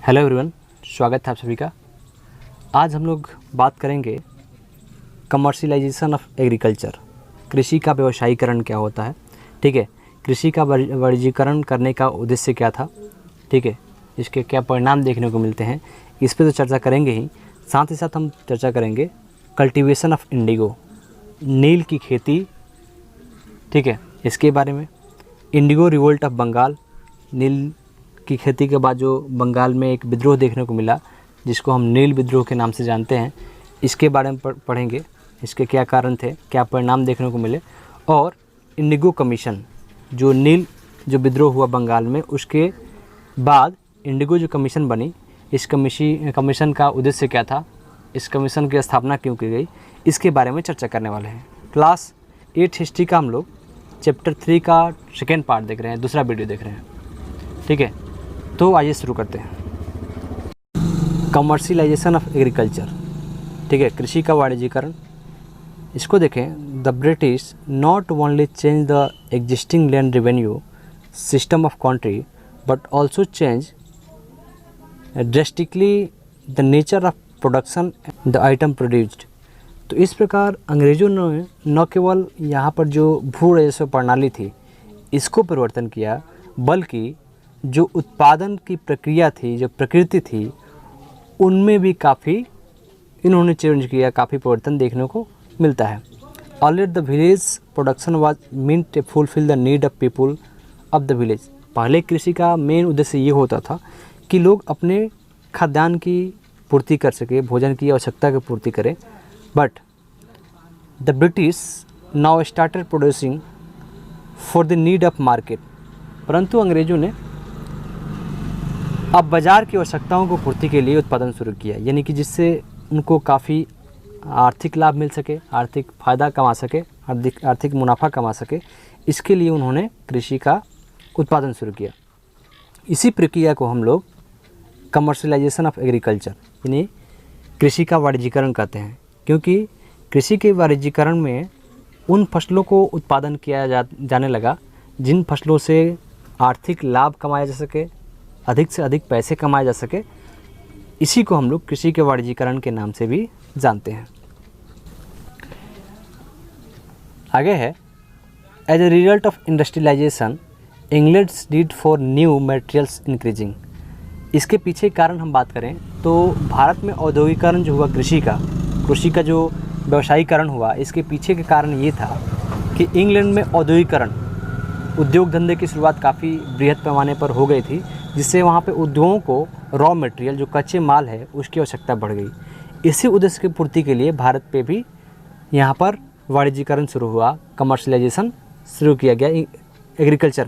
Hello everyone, स्वागत है आप सभी का। आज हम लोग बात करेंगे कमर्शियलाइजेशन ऑफ एग्रीकल्चर। कृषि का व्यवसायीकरण क्या होता है, ठीक है। कृषि का वाणिज्यीकरण करने का उद्देश्य क्या था, ठीक है। इसके क्या परिणाम देखने को मिलते हैं, इस पर तो चर्चा करेंगे ही। साथ ही साथ हम चर्चा करेंगे कल्टीवेशन ऑफ इंडिगो, नील की खेती, ठीक है, इसके बारे में। इंडिगो रिवोल्ट ऑफ बंगाल, नील की खेती के बाद जो बंगाल में एक विद्रोह देखने को मिला जिसको हम नील विद्रोह के नाम से जानते हैं, इसके बारे में पढ़ेंगे। इसके क्या कारण थे, क्या परिणाम देखने को मिले। और इंडिगो कमीशन, जो नील जो विद्रोह हुआ बंगाल में, उसके बाद इंडिगो जो कमीशन बनी, इस कमीशन का उद्देश्य क्या था, इस कमीशन की स्थापना क्यों की गई, इसके बारे में चर्चा करने वाले हैं। क्लास 8 हिस्ट्री का हम लोग चैप्टर 3 का सेकेंड पार्ट देख रहे हैं, दूसरा वीडियो देख रहे हैं, ठीक है। तो आइए शुरू करते हैं। कमर्शियलाइजेशन ऑफ एग्रीकल्चर, ठीक है, कृषि का वाणिज्यीकरण। इसको देखें। The British not only change the existing land revenue system of country but also change drastically the nature of production the item produced. तो इस प्रकार अंग्रेज़ों ने न केवल यहाँ पर जो भू राजस्व प्रणाली थी इसको परिवर्तन किया, बल्कि जो उत्पादन की प्रक्रिया थी, जो प्रकृति थी, उनमें भी काफ़ी इन्होंने चेंज किया, काफ़ी परिवर्तन देखने को मिलता है। Already the village production was meant to fulfil the need of people of the village. पहले कृषि का मेन उद्देश्य ये होता था कि लोग अपने खाद्यान्न की पूर्ति कर सके, भोजन की आवश्यकता की पूर्ति करें। But the British now started producing for the need of market. परंतु अंग्रेज़ों ने अब बाज़ार की आवश्यकताओं को पूर्ति के लिए उत्पादन शुरू किया, यानी कि जिससे उनको काफ़ी आर्थिक लाभ मिल सके, आर्थिक फ़ायदा कमा सके, आर्थिक मुनाफा कमा सके। इसके लिए उन्होंने कृषि का उत्पादन शुरू किया। इसी प्रक्रिया को हम लोग कमर्शियलाइजेशन ऑफ एग्रीकल्चर यानी कृषि का वाणिज्यीकरण कहते हैं, क्योंकि कृषि के वाणिज्यीकरण में उन फसलों को उत्पादन किया जाने लगा जिन फसलों से आर्थिक लाभ कमाया जा सके, अधिक से अधिक पैसे कमाए जा सके। इसी को हम लोग कृषि के वाणिज्यीकरण के नाम से भी जानते हैं। आगे है, as a result of industrialisation England's need for new materials increasing. इसके पीछे कारण हम बात करें तो भारत में औद्योगिकरण जो हुआ, कृषि का जो व्यवसायीकरण हुआ, इसके पीछे के कारण ये था कि इंग्लैंड में औद्योगिकरण, उद्योग धंधे की शुरुआत काफ़ी बृहद पैमाने पर हो गई थी, जिससे वहाँ पे उद्योगों को रॉ मटेरियल जो कच्चे माल है उसकी आवश्यकता बढ़ गई। इसी उद्देश्य की पूर्ति के लिए भारत पे भी यहाँ पर वाणिज्यीकरण शुरू हुआ, कमर्शियलाइजेशन शुरू किया गया एग्रीकल्चर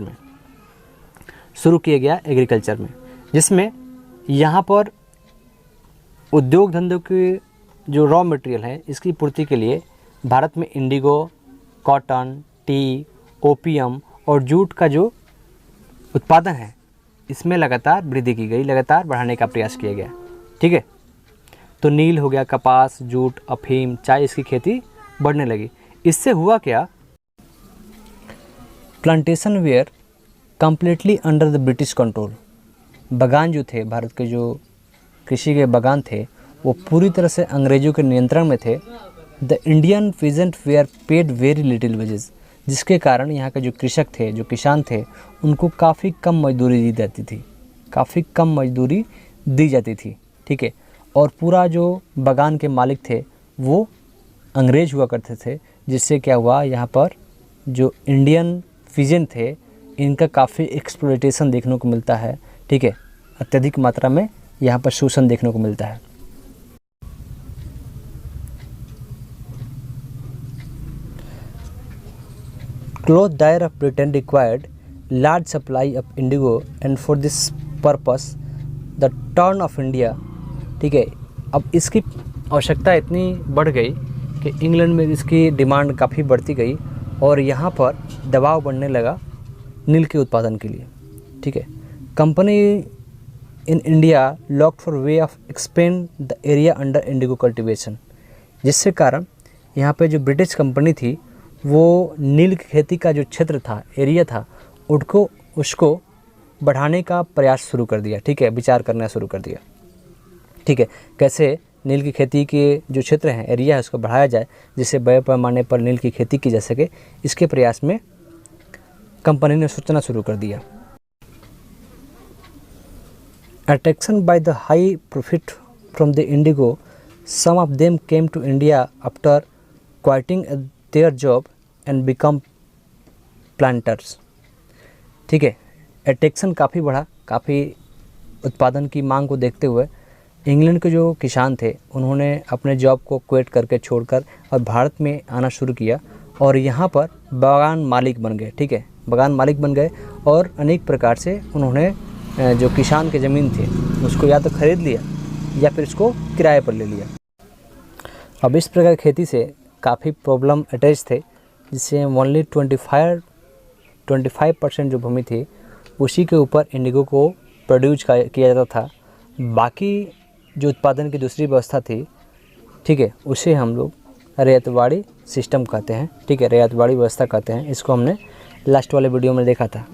में, जिसमें यहाँ पर उद्योग धंधों के जो रॉ मटेरियल है इसकी पूर्ति के लिए भारत में इंडिगो, कॉटन, टी, ओपियम और जूट का जो उत्पादन है इसमें लगातार वृद्धि की गई, लगातार बढ़ाने का प्रयास किया गया, ठीक है। तो नील हो गया, कपास, जूट, अफीम, चाय, इसकी खेती बढ़ने लगी। इससे हुआ क्या, plantation were completely under the British control. बागान जो थे, भारत के जो कृषि के बागान थे, वो पूरी तरह से अंग्रेज़ों के नियंत्रण में थे। The Indian peasant were paid very little wages, जिसके कारण यहाँ के जो कृषक थे, जो किसान थे, उनको काफ़ी कम मजदूरी दी जाती थी, ठीक है। और पूरा जो बागान के मालिक थे वो अंग्रेज हुआ करते थे, जिससे क्या हुआ, यहाँ पर जो इंडियन पीजेंट थे इनका काफ़ी एक्सप्लॉयटेशन देखने को मिलता है, ठीक है। अत्यधिक मात्रा में यहाँ पर शोषण देखने को मिलता है। Cloth dyer of Britain required large supply of indigo and for this purpose the turn of India, ठीक है। अब इसकी आवश्यकता इतनी बढ़ गई कि इंग्लैंड में इसकी डिमांड काफ़ी बढ़ती गई और यहाँ पर दबाव बढ़ने लगा नील के उत्पादन के लिए, ठीक है। Company in India locked for way of expand the area under Indigo cultivation, जिससे कारण यहाँ पे जो ब्रिटिश कंपनी थी वो नील की खेती का जो क्षेत्र था, एरिया था, उसको बढ़ाने का प्रयास शुरू कर दिया, ठीक है, विचार करना शुरू कर दिया, ठीक है। कैसे नील की खेती के जो क्षेत्र हैं, एरिया है, उसको बढ़ाया जाए जिससे बड़े पैमाने पर नील की खेती की जा सके, इसके प्रयास में कंपनी ने सोचना शुरू कर दिया। Attraction by the high profit from the indigo, some of them came to India after quitting their job and become planters, ठीक है। अट्रैक्शन काफ़ी बढ़ा, काफ़ी उत्पादन की मांग को देखते हुए इंग्लैंड के जो किसान थे उन्होंने अपने जॉब को क्विट करके छोड़कर और भारत में आना शुरू किया और यहाँ पर बागान मालिक बन गए, ठीक है, बागान मालिक बन गए और अनेक प्रकार से उन्होंने जो किसान की ज़मीन थी उसको या तो ख़रीद लिया या फिर इसको किराए पर ले लिया। अब इस प्रकार की खेती से काफ़ी प्रॉब्लम अटैच थे, जिससे ओनली 25% जो भूमि थी उसी के ऊपर इंडिगो को प्रोड्यूस किया जाता था। बाकी जो उत्पादन की दूसरी व्यवस्था थी, ठीक है, उसे हम लोग रैयतवाड़ी सिस्टम कहते हैं, ठीक है, रैयतवाड़ी व्यवस्था कहते हैं। इसको हमने लास्ट वाले वीडियो में देखा था,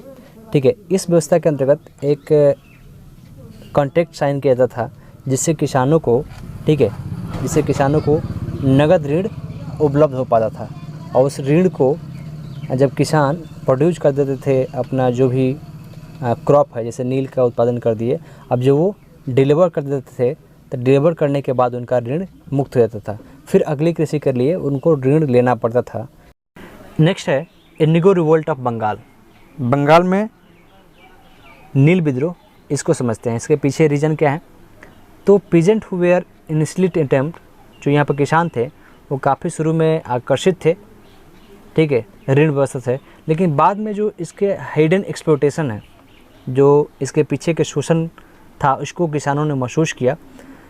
ठीक है। इस व्यवस्था के अंतर्गत एक कॉन्ट्रैक्ट साइन किया जाता था जिससे किसानों को, ठीक है, जिससे किसानों को नगद ऋण उपलब्ध हो पाता था और उस ऋण को जब किसान प्रोड्यूस कर देते थे अपना जो भी क्रॉप है, जैसे नील का उत्पादन कर दिए, अब जो वो डिलीवर कर देते थे तो डिलीवर करने के बाद उनका ऋण मुक्त हो जाता था, फिर अगली कृषि के लिए उनको ऋण लेना पड़ता था। नेक्स्ट है indigo revolt of Bengal. Bengal में नील विद्रोह, इसको समझते हैं, इसके पीछे रीज़न क्या है। तो peasant who were initially attempt, जो यहाँ पर किसान थे वो काफ़ी शुरू में आकर्षित थे, ठीक है, ऋण व्यवस्था से, लेकिन बाद में जो इसके हिडन एक्सप्लोटेशन है, जो इसके पीछे के शोषण था, उसको किसानों ने महसूस किया,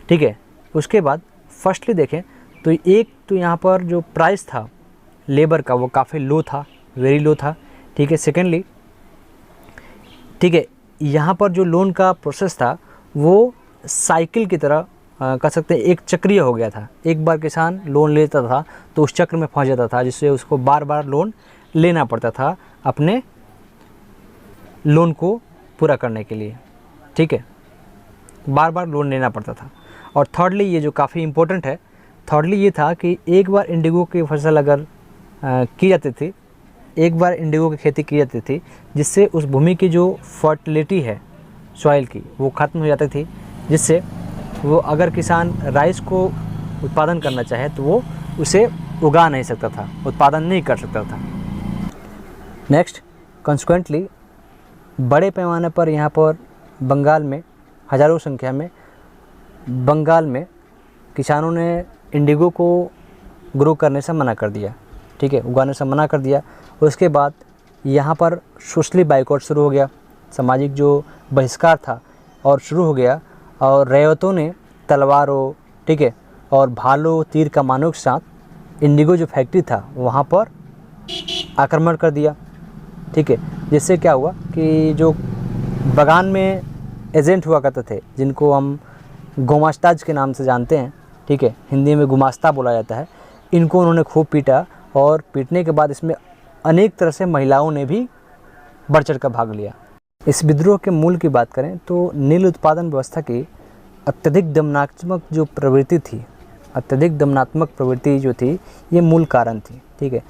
ठीक है। उसके बाद फर्स्टली देखें तो एक तो यहाँ पर जो प्राइस था लेबर का वो काफ़ी लो था, वेरी लो था, ठीक है। सेकेंडली, ठीक है, यहाँ पर जो लोन का प्रोसेस था वो साइकिल की तरह कह सकते हैं, एक चक्रीय हो गया था। एक बार किसान लोन लेता था तो उस चक्र में फंस जाता था, जिससे उसको बार बार लोन लेना पड़ता था अपने लोन को पूरा करने के लिए, ठीक है, बार बार लोन लेना पड़ता था। और थर्डली, ये जो काफ़ी इम्पोर्टेंट है, थर्डली ये था कि एक बार इंडिगो की फसल अगर की जाती थी, एक बार इंडिगो की खेती की जाती थी, जिससे उस भूमि की जो फर्टिलिटी है सॉइल की वो ख़त्म हो जाती थी, जिससे वो अगर किसान राइस को उत्पादन करना चाहे तो वो उसे उगा नहीं सकता था, उत्पादन नहीं कर सकता था। नेक्स्ट, कंसिक्वेंटली बड़े पैमाने पर यहाँ पर बंगाल में हज़ारों संख्या में बंगाल में किसानों ने इंडिगो को ग्रो करने से मना कर दिया, ठीक है, उगाने से मना कर दिया। उसके बाद यहाँ पर सोशली बाइकआउट शुरू हो गया, सामाजिक जो बहिष्कार था और शुरू हो गया, और रैयतों ने तलवारों, ठीक है, और भालों, तीर कमानों के साथ इंडिगो जो फैक्ट्री था वहाँ पर आक्रमण कर दिया, ठीक है। जिससे क्या हुआ कि जो बागान में एजेंट हुआ करते थे, जिनको हम गुमास्ताज के नाम से जानते हैं, ठीक है, हिंदी में गुमास्ता बोला जाता है, इनको उन्होंने खूब पीटा और पीटने के बाद इसमें अनेक तरह से महिलाओं ने भी बढ़ चढ़ कर भाग लिया। इस विद्रोह के मूल की बात करें तो नील उत्पादन व्यवस्था की अत्यधिक दमनात्मक जो प्रवृत्ति थी, अत्यधिक दमनात्मक प्रवृत्ति जो थी, ये मूल कारण थी, ठीक है।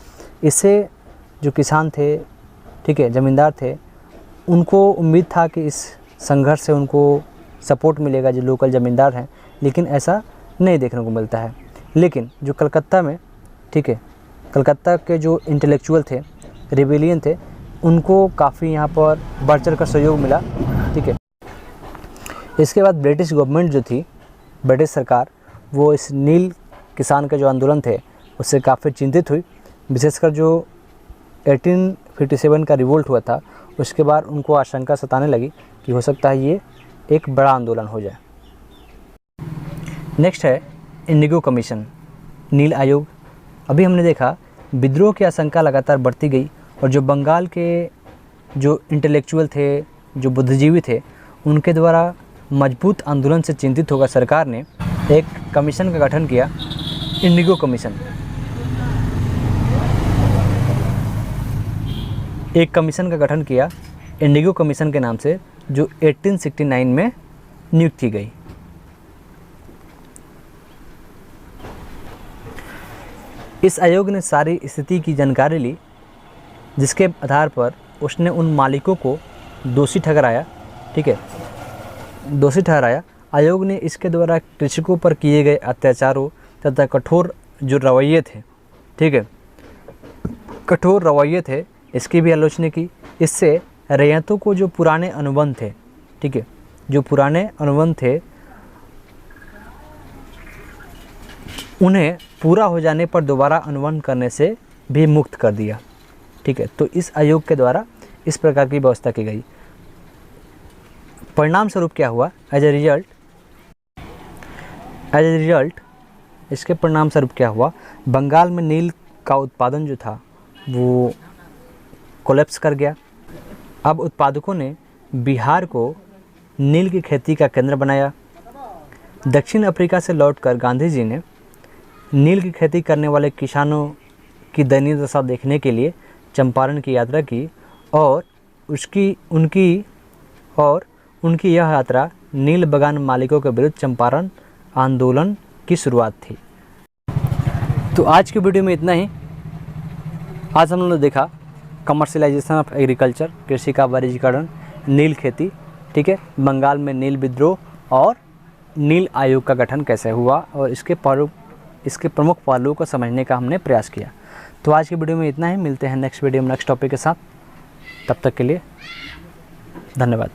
इससे जो किसान थे, ठीक है, ज़मींदार थे, उनको उम्मीद था कि इस संघर्ष से उनको सपोर्ट मिलेगा जो लोकल ज़मींदार हैं, लेकिन ऐसा नहीं देखने को मिलता है। लेकिन जो कलकत्ता में, ठीक है, कलकत्ता के जो इंटेलेक्चुअल थे, रिबेलियन थे, उनको काफ़ी यहाँ पर बढ़ चढ़ कर सहयोग मिला, ठीक है। इसके बाद ब्रिटिश गवर्नमेंट जो थी, ब्रिटिश सरकार, वो इस नील किसान के जो आंदोलन थे उससे काफ़ी चिंतित हुई। विशेषकर जो 1857 का रिवोल्ट हुआ था, उसके बाद उनको आशंका सताने लगी कि हो सकता है ये एक बड़ा आंदोलन हो जाए। नेक्स्ट है इंडिगो कमीशन, नील आयोग। अभी हमने देखा विद्रोह की आशंका लगातार बढ़ती गई और जो बंगाल के जो इंटेलेक्चुअल थे, जो बुद्धिजीवी थे, उनके द्वारा मजबूत आंदोलन से चिंतित होकर सरकार ने एक कमीशन का गठन किया, इंडिगो कमीशन। एक कमीशन का गठन किया इंडिगो कमीशन के नाम से, जो 1869 में नियुक्त की गई। इस आयोग ने सारी स्थिति की जानकारी ली, जिसके आधार पर उसने उन मालिकों को दोषी ठहराया। ठीक है, दोषी ठहराया। आयोग ने इसके द्वारा कृषकों पर किए गए अत्याचारों तथा कठोर जो रवैये थे, ठीक है, कठोर रवैये थे, इसकी भी आलोचना की। इससे रैयतों को जो पुराने अनुबंध थे, ठीक है, जो पुराने अनुबंध थे उन्हें पूरा हो जाने पर दोबारा अनुबंध करने से भी मुक्त कर दिया। ठीक है, तो इस आयोग के द्वारा इस प्रकार की व्यवस्था की गई। परिणाम स्वरूप क्या हुआ? एज ए रिजल्ट इसके परिणाम स्वरूप क्या हुआ? बंगाल में नील का उत्पादन जो था वो कोलैप्स कर गया। अब उत्पादकों ने बिहार को नील की खेती का केंद्र बनाया। दक्षिण अफ्रीका से लौटकर गांधी जी ने नील की खेती करने वाले किसानों की दयनीय दशा देखने के लिए चंपारण की यात्रा की और उनकी यह यात्रा नील बगान मालिकों के विरुद्ध चंपारण आंदोलन की शुरुआत थी। तो आज की वीडियो में इतना ही। आज हम लोगों ने देखा कमर्शियलाइजेशन ऑफ एग्रीकल्चर, कृषि का वाणिज्यीकरण, नील खेती, ठीक है, बंगाल में नील विद्रोह और नील आयोग का गठन कैसे हुआ और इसके प्रमुख पहलुओं को समझने का हमने प्रयास किया। तो आज की वीडियो में इतना ही। मिलते हैं नेक्स्ट वीडियो में नेक्स्ट टॉपिक के साथ। तब तक के लिए धन्यवाद।